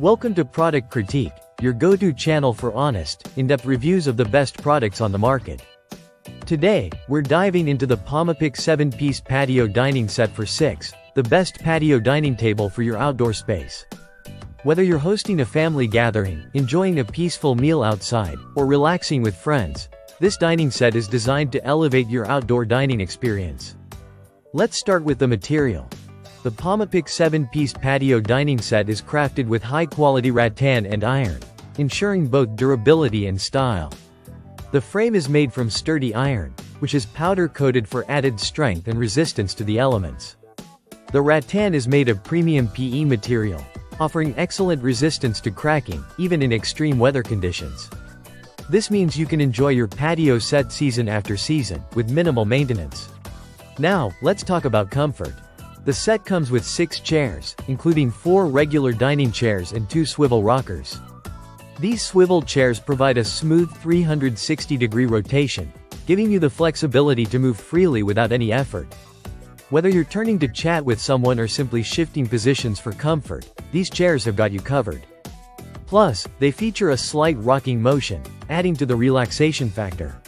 Welcome to Product Critique, your go-to channel for honest, in-depth reviews of the best products on the market. Today, we're diving into the Pamapic 7-piece patio dining set for 6, the best patio dining table for your outdoor space. Whether you're hosting a family gathering, enjoying a peaceful meal outside, or relaxing with friends, this dining set is designed to elevate your outdoor dining experience. Let's start with the material. The Pamapic 7-piece patio dining set is crafted with high-quality rattan and iron, ensuring both durability and style. The frame is made from sturdy iron, which is powder-coated for added strength and resistance to the elements. The rattan is made of premium PE material, offering excellent resistance to cracking, even in extreme weather conditions. This means you can enjoy your patio set season after season, with minimal maintenance. Now, let's talk about comfort. The set comes with 6 chairs, including 4 regular dining chairs and 2 swivel rockers. These swivel chairs provide a smooth 360-degree rotation, giving you the flexibility to move freely without any effort. Whether you're turning to chat with someone or simply shifting positions for comfort, these chairs have got you covered. Plus, they feature a slight rocking motion, adding to the relaxation factor.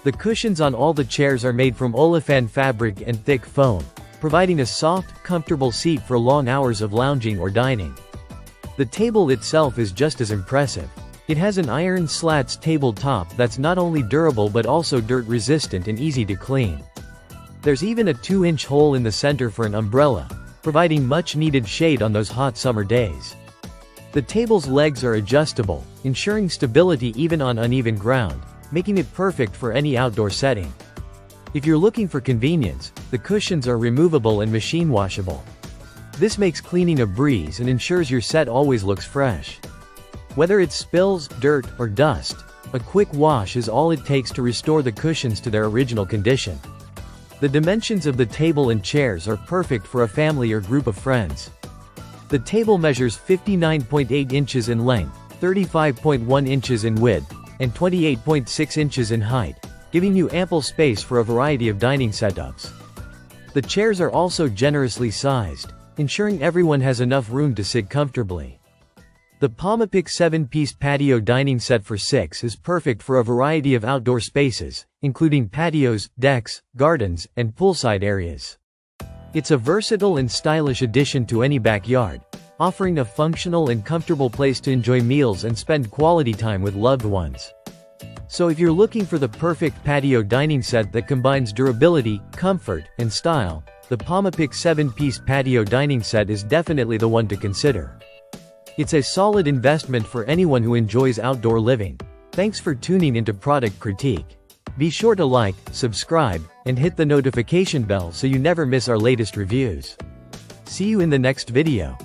The cushions on all the chairs are made from olefin fabric and thick foam, providing a soft, comfortable seat for long hours of lounging or dining. The table itself is just as impressive. It has an iron slats tabletop that's not only durable but also dirt-resistant and easy to clean. There's even a 2-inch hole in the center for an umbrella, providing much-needed shade on those hot summer days. The table's legs are adjustable, ensuring stability even on uneven ground, making it perfect for any outdoor setting. If you're looking for convenience, the cushions are removable and machine washable. This makes cleaning a breeze and ensures your set always looks fresh. Whether it's spills, dirt, or dust, a quick wash is all it takes to restore the cushions to their original condition. The dimensions of the table and chairs are perfect for a family or group of friends. The table measures 59.8 inches in length, 35.1 inches in width, and 28.6 inches in height, giving you ample space for a variety of dining setups. The chairs are also generously sized, ensuring everyone has enough room to sit comfortably. The Pamapic 7-piece patio dining set for 6 is perfect for a variety of outdoor spaces, including patios, decks, gardens, and poolside areas. It's a versatile and stylish addition to any backyard, offering a functional and comfortable place to enjoy meals and spend quality time with loved ones. So if you're looking for the perfect patio dining set that combines durability, comfort, and style, the Pamapic 7-piece patio dining set is definitely the one to consider. It's a solid investment for anyone who enjoys outdoor living. Thanks for tuning into Product Critique. Be sure to like, subscribe, and hit the notification bell so you never miss our latest reviews. See you in the next video.